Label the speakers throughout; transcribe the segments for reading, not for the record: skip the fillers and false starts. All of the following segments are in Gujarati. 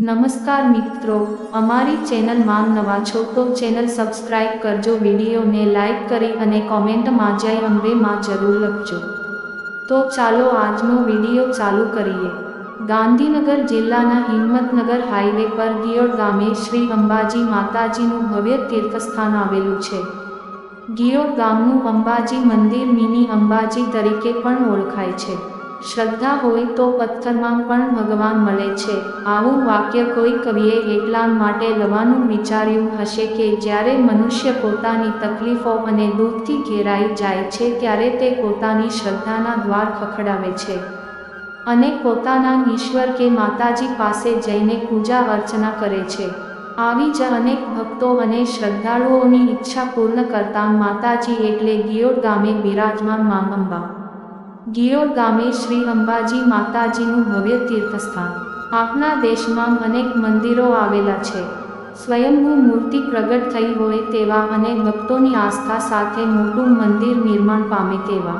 Speaker 1: નમસ્કાર મિત્રો, અમારી ચેનલમાં નવા છો તો ચેનલ સબસ્ક્રાઇબ કરજો, વિડીયોને લાઇક કરી અને કોમેન્ટમાં જય અંબે માં જરૂર લખજો। તો ચાલો આજનો વિડીયો ચાલુ કરીએ। ગાંધીનગર જિલ્લાના હિંમતનગર હાઈવે પર ગિયોડ ગામે શ્રી અંબાજી માતાજીનું ભવ્ય તીર્થસ્થાન આવેલું છે। ગિયોડ ગામનું અંબાજી મંદિર મિની અંબાજી તરીકે પણ ઓળખાય છે। શ્રદ્ધા હોય તો પથ્થરમાં પણ ભગવાન મળે છે, આવું વાક્ય કોઈ કવિએ એટલા માટે લવાનું વિચાર્યું હશે કે જ્યારે મનુષ્ય પોતાની તકલીફો અને દુઃખથી ઘેરાઈ જાય છે ત્યારે તે પોતાની શ્રદ્ધાના દ્વાર ખખડાવે છે અને પોતાના ઈશ્વર કે માતાજી પાસે જઈને પૂજા અર્ચના કરે છે। આવી જ અનેક ભક્તો અને શ્રદ્ધાળુઓની ઈચ્છા પૂર્ણ કરતા માતાજી એટલે ગિયોડ ગામે બિરાજમાન મા અંબા। ગિયોડ ગામે શ્રી અંબાજી માતાજીનું ભવ્ય તીર્થસ્થાન। આપણા દેશમાં અનેક મંદિરો આવેલા છે। સ્વયંભૂ મૂર્તિ પ્રગટ થઈ હોય તેવા અને ભક્તોની આસ્થા સાથે મોટું મંદિર નિર્માણ પામે તેવા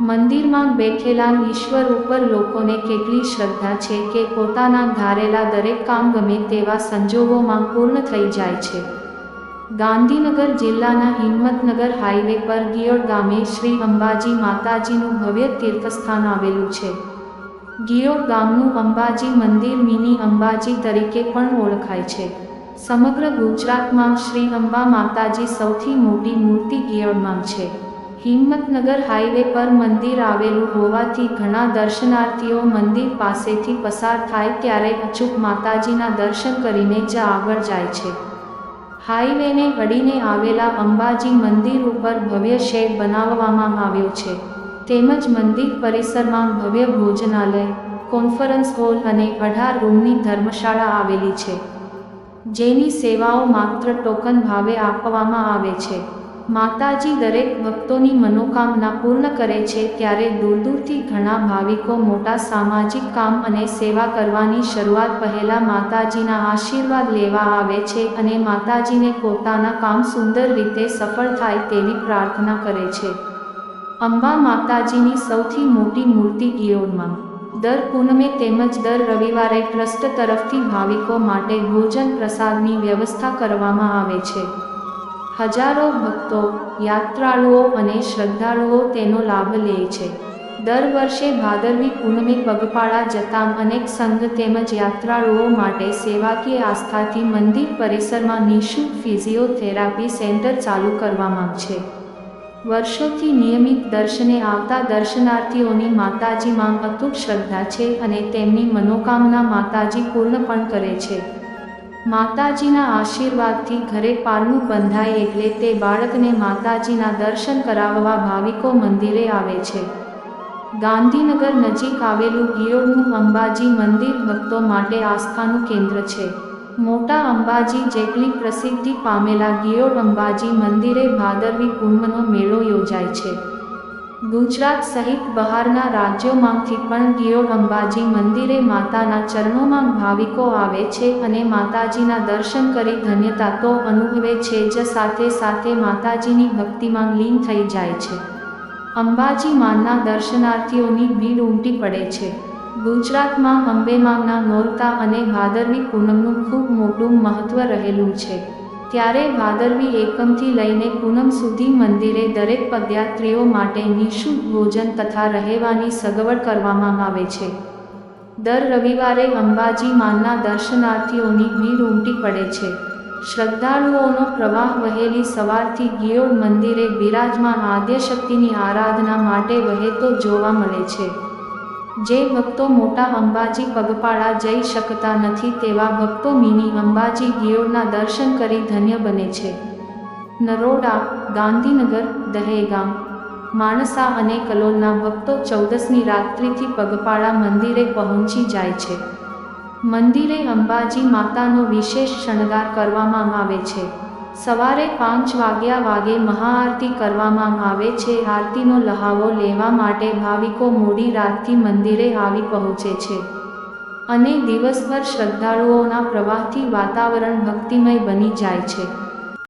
Speaker 1: મંદિરમાં બેઠેલા ઈશ્વર ઉપર લોકોને કેટલી શ્રદ્ધા છે કે પોતાના ધારેલા દરેક કામ ગમે તેવા સંજોગોમાં પૂર્ણ થઈ જાય છે। ગાંધીનગર જિલ્લાના હિંમતનગર હાઈવે પર ગિયોડ ગામે શ્રી અંબાજી માતાજીનું ભવ્ય તીર્થસ્થાન આવેલું છે। ગિયોડ ગામનું અંબાજી મંદિર મિની અંબાજી તરીકે પણ ઓળખાય છે। સમગ્ર ગુજરાતમાં શ્રી અંબા માતાજી સૌથી મોટી મૂર્તિ ગિયોડમાં છે। હિંમતનગર હાઈવે પર મંદિર આવેલું હોવાથી ઘણા દર્શનાર્થીઓ મંદિર પાસેથી પસાર થાય ત્યારે અચૂક માતાજીના દર્શન કરીને જ આગળ જાય છે। હાઈવેને અડીને આવેલા અંબાજી મંદિર ઉપર ભવ્ય શેડ બનાવવામાં આવ્યો છે, તેમજ મંદિર પરિસરમાં ભવ્ય ભોજનાલય, કોન્ફરન્સ હોલ અને 18 રૂમની ધર્મશાળા આવેલી છે, જેની સેવાઓ માત્ર ટોકન ભાવે આપવામાં આવે છે। માતાજી દરેક ભક્તોની મનોકામના પૂર્ણ કરે છે ત્યારે દૂર દૂરથી ઘણા ભાવિકો મોટા સામાજિક કામ અને સેવા કરવાની શરૂઆત પહેલા માતાજીના આશીર્વાદ લેવા આવે છે અને માતાજીને પોતાના કામ સુંદર રીતે સફળ થાય તેવી પ્રાર્થના કરે છે। અંબા માતાજીની સૌથી મોટી મૂર્તિ ગિયોડમાં દર પૂનમે તેમજ દર રવિવારે ટ્રસ્ટ તરફથી ભાવિકો માટે ભોજન પ્રસાદની વ્યવસ્થા કરવામાં આવે છે। હજારો ભક્તો, યાત્રાળુઓ અને શ્રદ્ધાળુઓ તેનો લાભ લે છે। દર વર્ષે ભાદરવી પૂનમે પગપાળા જતા અનેક સંઘ તેમજ યાત્રાળુઓ માટે સેવાકીય આસ્થાથી મંદિર પરિસરમાં નિઃશુલ્ક ફિઝિયોથેરાપી સેન્ટર ચાલુ કરવામાં છે। વર્ષોથી નિયમિત દર્શને આવતા દર્શનાર્થીઓની માતાજીમાં અતૂટ શ્રદ્ધા છે અને તેમની મનોકામના માતાજી પૂર્ણ પણ કરે છે। માતાજીના આશીર્વાદથી ઘરે પારણું બંધાય એટલે તે બાળકને માતાજીના દર્શન કરાવવા ભાવિકો મંદિરે આવે છે। ગાંધીનગર નજીક આવેલું ગિયોડનું અંબાજી મંદિર ભક્તો માટે આસ્થાનું કેન્દ્ર છે। મોટા અંબાજી જેટલી પ્રસિદ્ધિ પામેલા ગિયોડ અંબાજી મંદિરે ભાદરવી પૂનમનો મેળો યોજાય છે। ગુજરાત સહિત બહારના રાજ્યોમાંથી પણ ગિયોડ અંબાજી મંદિરે માતાના ચરણોમાં ભાવિકો આવે છે અને માતાજીના દર્શન કરી ધન્યતા તો અનુભવે છે જ સાથે સાથે માતાજીની ભક્તિમાં લીન થઈ જાય છે। અંબાજી માના દર્શનાર્થીઓની ભીડ ઉમટી પડે છે। ગુજરાતમાં અંબેમાના નોરતા અને ભાદરવી પૂનમનું ખૂબ મોટું મહત્વ રહેલું છે, ત્યારે ભાદરવી એકમથી લઈને પૂનમ સુધી મંદિરે દરેક પદયાત્રીઓ માટે નિઃશુલ્ક ભોજન તથા રહેવાની સગવડ કરવામાં આવે છે। દર રવિવારે અંબાજી માના દર્શનાર્થીઓની ભીડ ઉમટી પડે છે। શ્રદ્ધાળુઓનો પ્રવાહ વહેલી સવારથી ગિયોડ મંદિરે બિરાજમાન આદ્યશક્તિની આરાધના માટે વહેતો જોવા મળે છે। જે ભક્તો મોટા અંબાજી પગપાળા જઈ શકતા નથી તેવા ભક્તો મિની અંબાજી ગિયોડના દર્શન કરી ધન્ય બને છે। નરોડા, ગાંધીનગર, દહેગામ, માણસા અને કલોલના ભક્તો 14મી રાત્રિથી પગપાળા મંદિરે પહોંચી જાય છે। મંદિરે અંબાજી માતાનો વિશેષ શણગાર કરવામાં આવે છે। સવારે 5 વાગે મહાઆરતી કરવામાં આવે છે। આરતીનો લહાવો લેવા માટે ભાવિકો મોડી રાતથી મંદિરે આવી પહોંચે છે અને દિવસભર શ્રદ્ધાળુઓના પ્રવાહથી વાતાવરણ ભક્તિમય બની જાય છે।